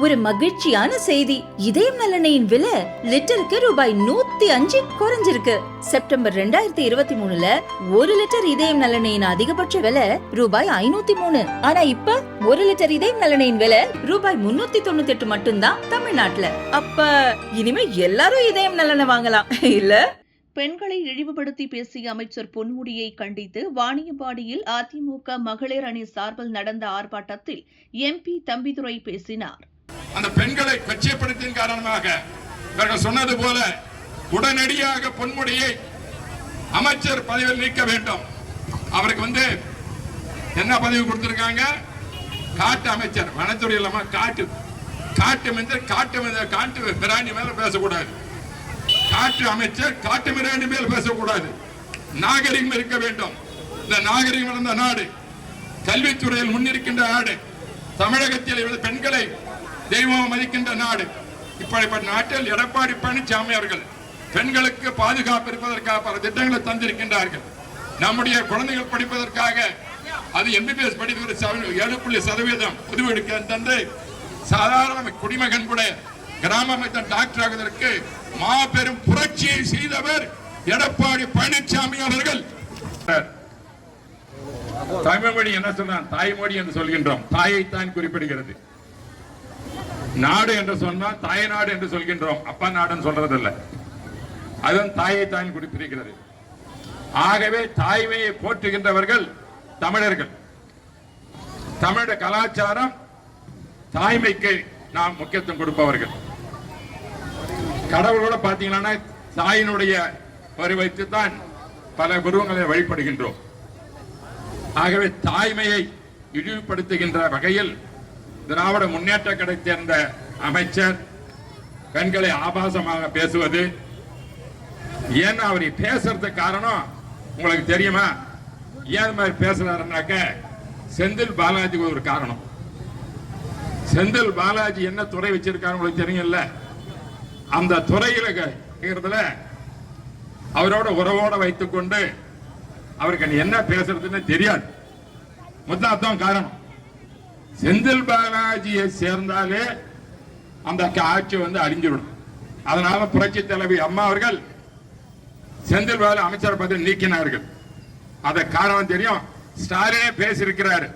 ஒரு மகிழ்ச்சியான செய்தி. இதயம் நல்லெண்ணெயின் விலை லிட்டருக்கு ரூபாய் 105 குறைஞ்சிருக்கு. செப்டம்பர் 2023ல 1 லிட்டர் இதயம் நல்லெண்ணெயின் அதிகபட்ச விலை ரூபாய் 503. ஆனா இப்ப 1 லிட்டர் இதயம் நல்லெண்ணெயின் விலை ரூபாய் 398 மட்டும்தான் தமிழ்நாட்டுல. அப்ப இனிமே எல்லாரும் இதயம் நல்லெண்ணெய் வாங்கலாம் இல்ல? பெண்களை இழிவுபடுத்தி பேசிய அமைச்சர் பொன்முடியை கண்டித்து வாணியம்பாடியில் அதிமுக மகளிர் அணி சார்பில் நடந்த ஆர்ப்பாட்டத்தில் எம்பி தம்பிதுரை பேசினார். அந்த பெண்களை கொச்சைப்படுத்தின் காரணமாக இவர்கள் சொன்னது போல உடனடியாக பொன்முடியை அமைச்சர் பதவியில் நீக்க வேண்டும். அவருக்கு என்ன பதவி கொடுத்திருக்காங்க? காட்டு அமைச்சர். வனத்துறை இல்லாம காட்டு மிராண்டி மேல பேசக்கூடாது. காட்டு அமைச்சர் காட்டு மிராண்டி மேல் பேசக்கூடாது. நாகரிகம் இருக்க வேண்டும். இந்த நாகரிகம் நடந்த நாடு, கல்வித்துறையில் முன்னிருக்கின்ற நாடு, தமிழகத்தில் பெண்களை தெய்வம் மதிக்கின்ற நாடு. இப்படிப்பட்ட நாட்டில் எடப்பாடி பழனிசாமி அவர்கள் பெண்களுக்கு பாதுகாப்பு இருப்பதற்காக பல திட்டங்களை தந்திருக்கின்றார்கள். நம்முடைய குழந்தைகள் படிப்பதற்காக அது MBBS படிப்பு 7% உதவி தந்து சாதாரண குடிமகன் கூட கிராம டாக்டர் ஆகுவதற்கு மாபெரும் புரட்சியை செய்தவர் எடப்பாடி பழனிசாமி அவர்கள். தமிழ் மொழி என்ன சொன்னான்? தாய்மொழி என்று சொல்கின்றோம். தாயைத்தான் குறிப்பிடுகிறது. நாடு என்று சொன்னால் தாய் நாடு என்று சொல்கின்றோம். அப்பா நாடுன்னு சொல்றதில்லை. அதுவும் தாயைத்தான் குறிப்பிடுகிறது. ஆகவே தாய்மையை போற்றுகின்றவர்கள் தமிழர்கள். தமிழக கலாச்சாரம் தாய்மைக்கு நாம் முக்கியத்துவம் கொடுப்பவர்கள். கடவுளோட பாத்தீங்கன்னா தாயினுடைய வைத்துத்தான் பல குருவங்களை வழிபடுகின்றோம். ஆகவே தாய்மையை இழிவுபடுத்துகின்ற வகையில் திராவிட முன்னேற்ற கழகத்தை சேர்ந்த அமைச்சர் பெண்களை ஆபாசமாக பேசுவது, ஏன்னா அவர் பேசுறதுக்கு காரணம் உங்களுக்கு தெரியுமா? ஏன் மாதிரி பேசுறாருனாக்க செந்தில் பாலாஜி ஒரு காரணம். செந்தில் பாலாஜி என்ன துறை வச்சிருக்காரு உங்களுக்கு தெரியும்ல? அந்த துறையில அவரோட உறவோட வைத்துக் கொண்டு அவருக்கு என்ன பேசுறதுன்னு தெரியாது. முதலாம் காரணம், செந்தில் பாலாஜியை சேர்ந்தாலே அந்த ஆட்சி அழிஞ்சுவிடும். அதனால புரட்சி தலைவி அம்மா அவர்கள் செந்தில் பாலாஜி அமைச்சர் பதவி நீக்கினார்கள். அத காரணம் தெரியும். ஸ்டாலினே பேசியிருக்கிறாரு.